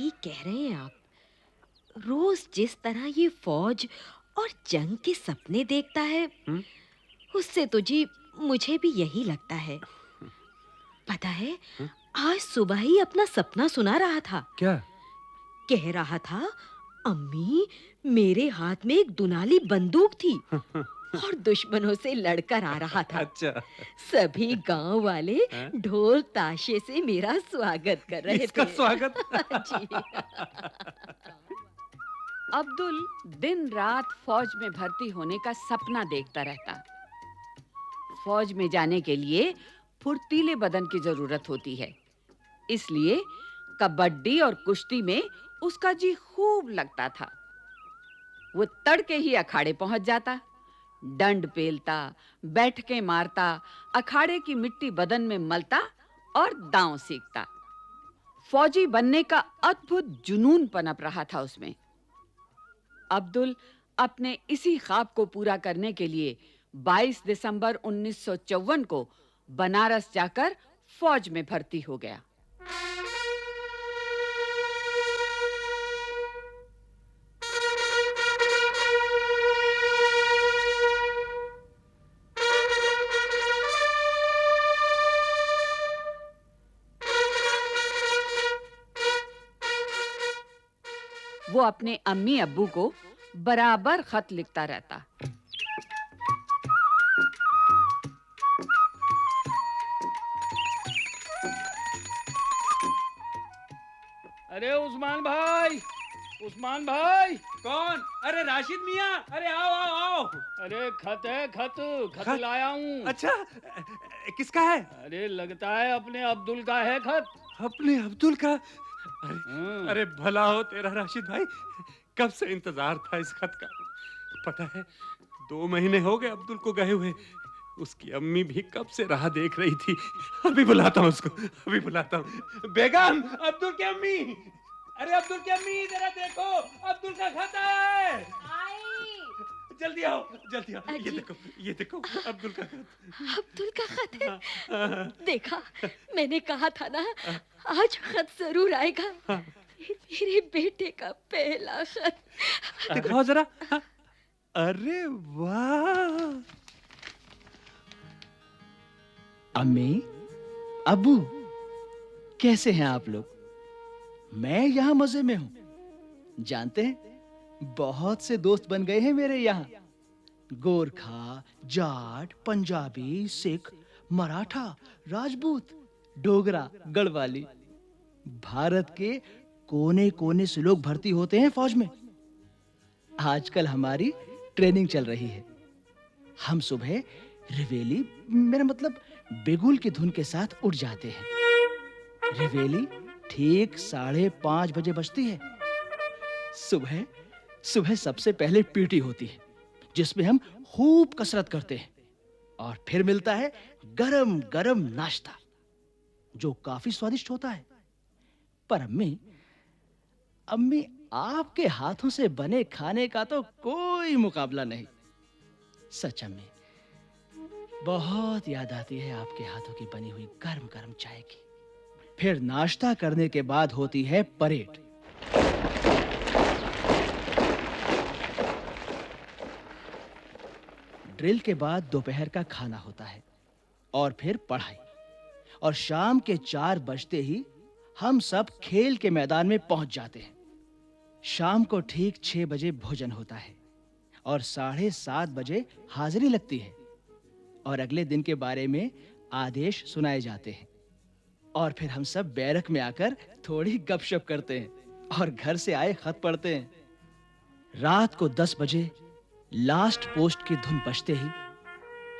ठीक कह रहे हैं आप। रोज जिस तरह ये फौज और जंग के सपने देखता है, उससे तो जी मुझे भी यही लगता है। पता है, आज सुबह ही अपना सपना सुना रहा था। क्या? कह रहा था, अम्मी, मेरे हाथ में एक दुनाली बंदूक थी और दुश्मनों से लड़कर आ रहा था। अच्छा। सभी गांव वाले ढोल ताशे से मेरा स्वागत कर रहे इसका थे। स्वागत? जी। अब्दुल दिन रात फौज में भर्ती होने का सपना देखता रहता। फौज में जाने के लिए फुर्तीले बदन की जरूरत होती है, इसलिए कबड्डी और कुश्ती में उसका जी खूब लगता था। वो तड़के ही अखाड़े पहुंच जाता, डंड पेलता, बैठकें मारता, अखाड़े की मिट्टी बदन में मलता और दांव सीखता। फौजी बनने का अद्भुत जुनून पनप रहा था उसमें। अब्दुल अपने इसी ख्वाब को पूरा करने के लिए 22 दिसंबर 1954 को बनारस जाकर फौज में भर्ती हो गया। वो अपने अम्मी अब्बू को बराबर खत लिखता रहता। अरे उस्मान भाई, उस्मान भाई। कौन? अरे राशिद मियाँ, अरे आओ आओ आओ। अरे खत है, खत खत? लाया हूँ। अच्छा, किसका है? अरे लगता है अपने अब्दुल का है खत। अपने अब्दुल का? अरे भला हो तेरा राशिद भाई, कब से इंतजार था इस खत का। पता है, 2 महीने हो गए अब्दुल को गए हुए। उसकी अम्मी भी कब से राह देख रही थी। अभी बुलाता हूँ उसको, अभी बुलाता हूँ। बेगम, अब्दुल की अम्मी, अरे अब्दुल की अम्मी, जरा देखो, अब्दुल का खत है। जल्दी आओ, जल्दी आओ। ये देखो अब्दुल का खत। अब्दुल का खत है। देखा, मैंने कहा था ना, आज खत जरूर आएगा। मेरे बेटे का पहला खत। दिखाओ जरा। अरे वाह। अम्मी, अब्बू, कैसे हैं आप लोग? मैं यहाँ मजे में हूँ। जानते हैं, बहुत से दोस्त बन गए हैं मेरे यहाँ। गोरखा, जाट, पंजाबी, सिख, मराठा, राजपूत, डोगरा, गढ़वाली। भारत के कोने-कोने से लोग भर्ती होते हैं फौज में। आजकल हमारी ट्रेनिंग चल रही है। हम सुबह रिवेली, मेरा मतलब बेगुल की धुन के साथ उठ जाते हैं। रिवेली ठीक 5:30 बजे बजती है। सुबह सुबह सबसे पहले पीटी होती है, जिसमें हम खूब कसरत करते हैं, और फिर मिलता है गरम गरम नाश्ता, जो काफी स्वादिष्ट होता है। पर अम्मी, आपके हाथों से बने खाने का तो कोई मुकाबला नहीं। सच अम्मी, बहुत याद आती है आपके हाथों की बनी हुई गरम गरम चाय की। फिर नाश्ता करने के बाद होती है परेड। ड्रिल के बाद दोपहर का खाना होता है, और फिर पढ़ाई। और शाम के 4 बजते ही हम सब खेल के मैदान में पहुंच जाते हैं। शाम को ठीक 6 बजे भोजन होता है, और 7:30 बजे हाजिरी लगती है, और अगले दिन के बारे में आदेश सुनाए जाते हैं। और फिर हम सब बैरक में आकर थोड़ी गपशप करते हैं, और घर से आए खत पढ़ते हैं। रात को 10 बजे लास्ट पोस्ट की धुन बजते ही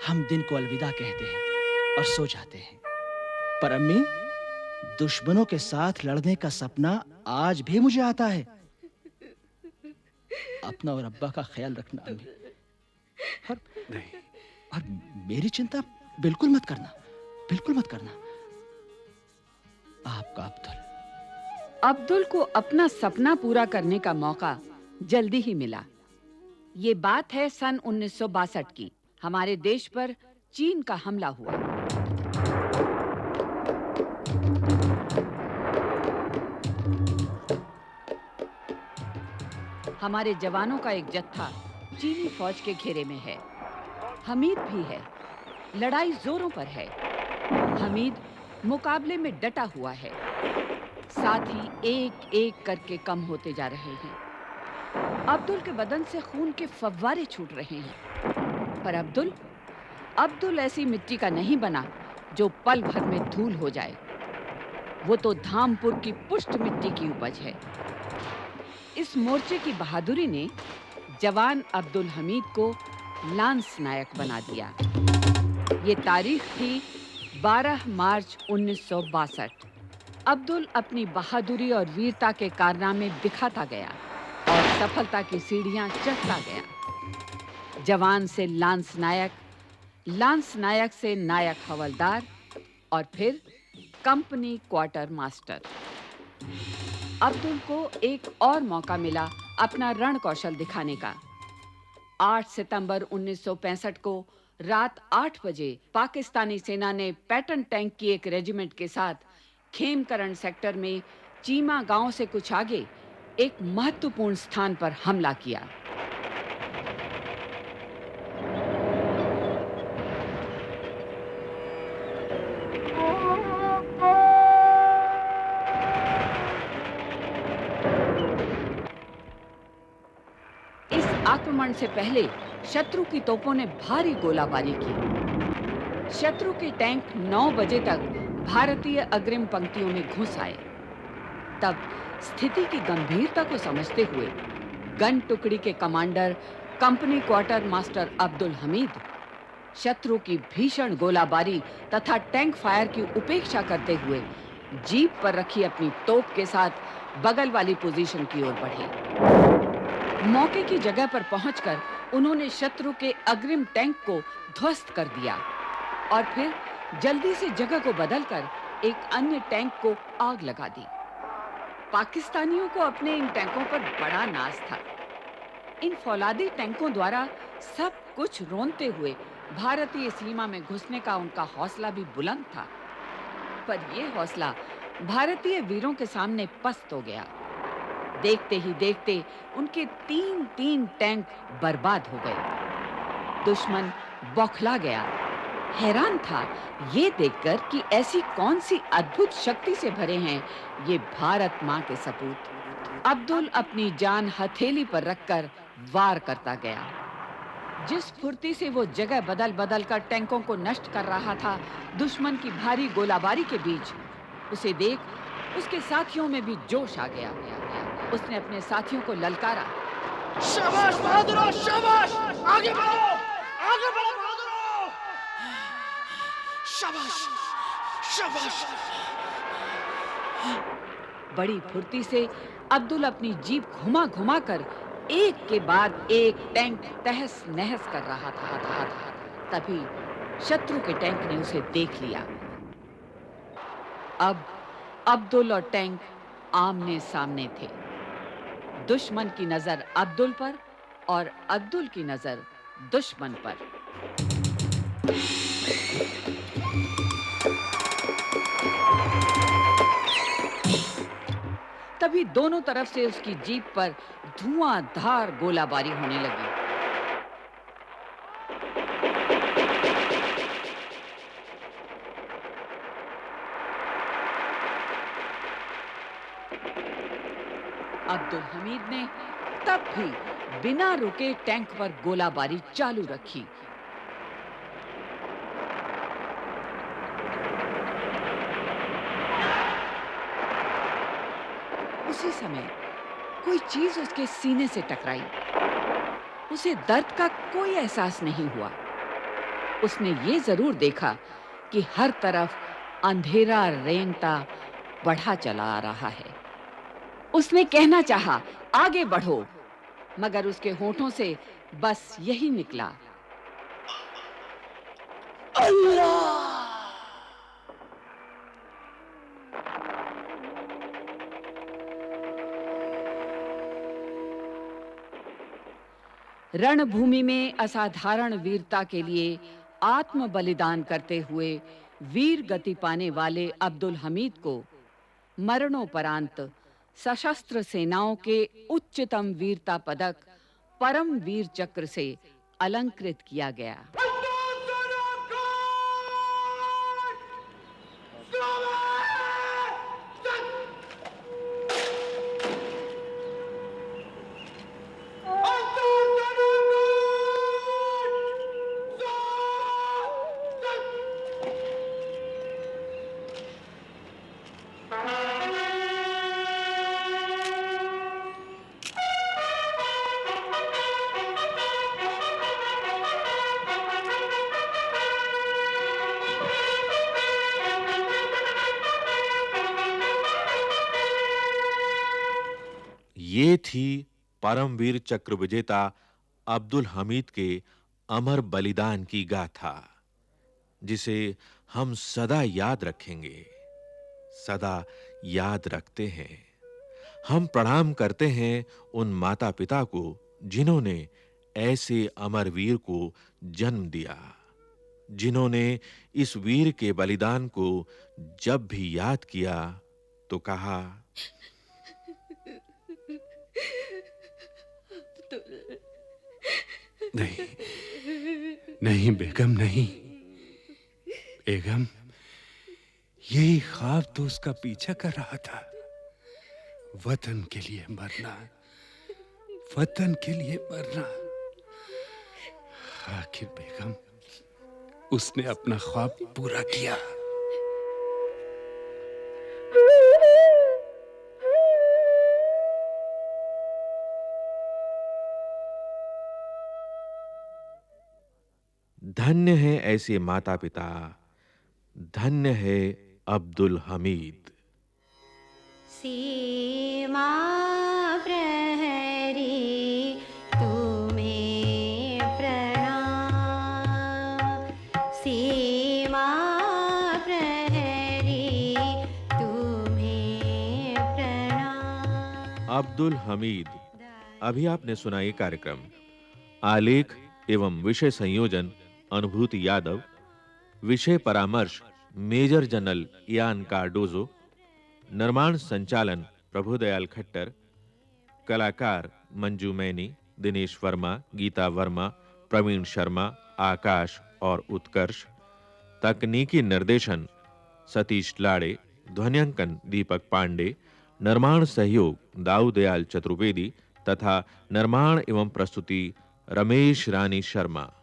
हम दिन को अलविदा कहते हैं और सो जाते हैं। पर अम्मी, दुश्मनों के साथ लड़ने का सपना आज भी मुझे आता है। अपना और अब्बा का ख्याल रखना अम्मी, और मेरी चिंता बिल्कुल मत करना, बिल्कुल मत करना। आपका अब्दुल। अब्दुल को अपना सपना पूरा करने का मौका जल्दी ही मिला। ये बात है सन 1962 की। हमारे देश पर चीन का हमला हुआ। हमारे जवानों का एक जत्था चीनी फौज के घेरे में है। हमीद भी है। लड़ाई जोरों पर है। हमीद मुकाबले में डटा हुआ है। साथी एक-एक करके कम होते जा रहे हैं। अब्दुल के बदन से खून के फव्वारे छूट रहे हैं। पर अब्दुल ऐसी मिट्टी का नहीं बना जो पल भर में धूल हो जाए। वो तो धामपुर की पुष्ट मिट्टी की उपज है। इस मोर्चे की बहादुरी ने जवान अब्दुल हमीद को लांस नायक बना दिया। ये तारीख थी 12 मार्च 1962। अब्दुल अपनी बहादुरी और वीरता के कारनामे दिखाता गया और सफलता की सीढ़ियां चढ़ता गया। जवान से लांस नायक से नायक हवलदार और फिर कंपनी क्वार्टर मास्टर। अब्दुल को एक और मौका मिला अपना रण कौशल दिखाने का। 8 सितंबर 1965 को रात 8 बजे पाकिस्तानी सेना ने पैटर्न टैंक की एक रेजिमेंट के साथ खेमकरण सेक्टर में चीमा गांव से कुछ आगे एक महत्वपूर्ण स्थान पर हमला किया। इस आक्रमण से पहले शत्रु की तोपों ने भारी गोलाबारी की। शत्रु के टैंक 9 बजे तक भारतीय अग्रिम पंक्तियों में घुस आए। तब स्थिति की गंभीरता को समझते हुए गन टुकड़ी के commander company quarter master Abdul Hamid शत्रु की भीषण गोलाबारी तथा टैंक फायर की उपेक्षा करते हुए जीप पर रखी अपनी तोप के साथ बगल वाली पोजीशन की ओर बढ़े। मौके की जगह पर पहुंचकर उन्होंने शत्रु के अग्रिम टैंक को ध्वस्त कर दिया और फिर जल्दी से जगह को बदलकर एक अन्य टैंक को आग लगा दी। पाकिस्तानियों को अपने इन टैंकों पर बड़ा नाज था। इन फौलादी टैंकों द्वारा सब कुछ रोनते हुए भारतीय सीमा में घुसने का उनका हौसला भी बुलंद था। पर यह हौसला भारतीय वीरों के सामने पस्त हो गया। देखते ही देखते उनके 3 टैंक बर्बाद हो गए। दुश्मन बौखला गया। हैरान था ये देखकर कि ऐसी कौन सी अद्भुत शक्ति से भरे हैं ये भारत माँ के सपूत। अब्दुल अपनी जान हथेली पर रखकर वार करता गया। जिस फुर्ती से वो जगह बदल कर टैंकों को नष्ट कर रहा था, दुश्मन की भारी गोलाबारी के बीच उसे देख उसके साथियों में भी जोश आ गया। उसने अपने साथियों को ललकारा, शाबाश बहादुरों, शाबाश! आगे बढ़ो बहादुरों! शाबाश! शाबाश! बड़ी फुर्ती से अब्दुल अपनी जीप घुमा कर एक के बाद एक टैंक तहस नहस कर रहा था। तभी शत्रु के टैंक ने उसे देख लिया। अब अब्दुल और टैंक आमने सामने थे। दुश्मन की नजर अब्दुल पर और अब्दुल की नजर दुश्मन पर। तभी दोनों तरफ से उसकी जीप पर धुआंधार गोलाबारी होने लगी। अब्दुल हमीद ने तब भी बिना रुके टैंक पर गोलाबारी चालू रखी। उसी समय कोई चीज उसके सीने से टकराई। उसे दर्द का कोई एहसास नहीं हुआ। उसने ये जरूर देखा कि हर तरफ अंधेरा रेंगता बढ़ा चला आ रहा है। उसने कहना चाहा, आगे बढ़ो, मगर उसके होठों से बस यही निकला, अल्लाह। रणभूमि में असाधारण वीरता के लिए आत्म बलिदान करते हुए वीर गति पाने वाले अब्दुल हमीद को मरणोपरांत सशस्त्र सेनाओं के उच्चतम वीरता पदक परम वीर चक्र से अलंकृत किया गया। ये थी परमवीर चक्र विजेता अब्दुल हमीद के अमर बलिदान की गाथा, जिसे हम सदा याद रखेंगे, सदा याद रखते हैं। हम प्रणाम करते हैं उन माता-पिता को जिन्होंने ऐसे अमर वीर को जन्म दिया, जिन्होंने इस वीर के बलिदान को जब भी याद किया तो कहा, नहीं, नहीं बेगम, नहीं। बेगम, यही ख्वाब तो उसका पीछा कर रहा था। वतन के लिए मरना, वतन के लिए मरना। आखिर बेगम, उसने अपना ख्वाब पूरा किया। धन्य है ऐसे माता-पिता, धन्य है अब्दुल हमीद। सीमा प्रहरी तुम्हें प्रणाम, सीमा प्रहरी तुम्हें प्रणाम। अब्दुल हमीद। अभी आपने सुना ये कार्यक्रम। आलेख एवं विषय संयोजन अनुभूति यादव, विषय परामर्श मेजर जनरल इयान कार्डोजो, निर्माण संचालन प्रभुदयाल खट्टर, कलाकार मंजू मैनी, दिनेश वर्मा, गीता वर्मा, प्रवीण शर्मा, आकाश और उत्कर्ष, तकनीकी निर्देशन सतीश लाड़े, ध्वन्यांकन दीपक पांडे, निर्माण सहयोग दाऊदयाल चतुर्वेदी तथा निर्माण एवं प्रस्तुति रमेश रानी शर्मा।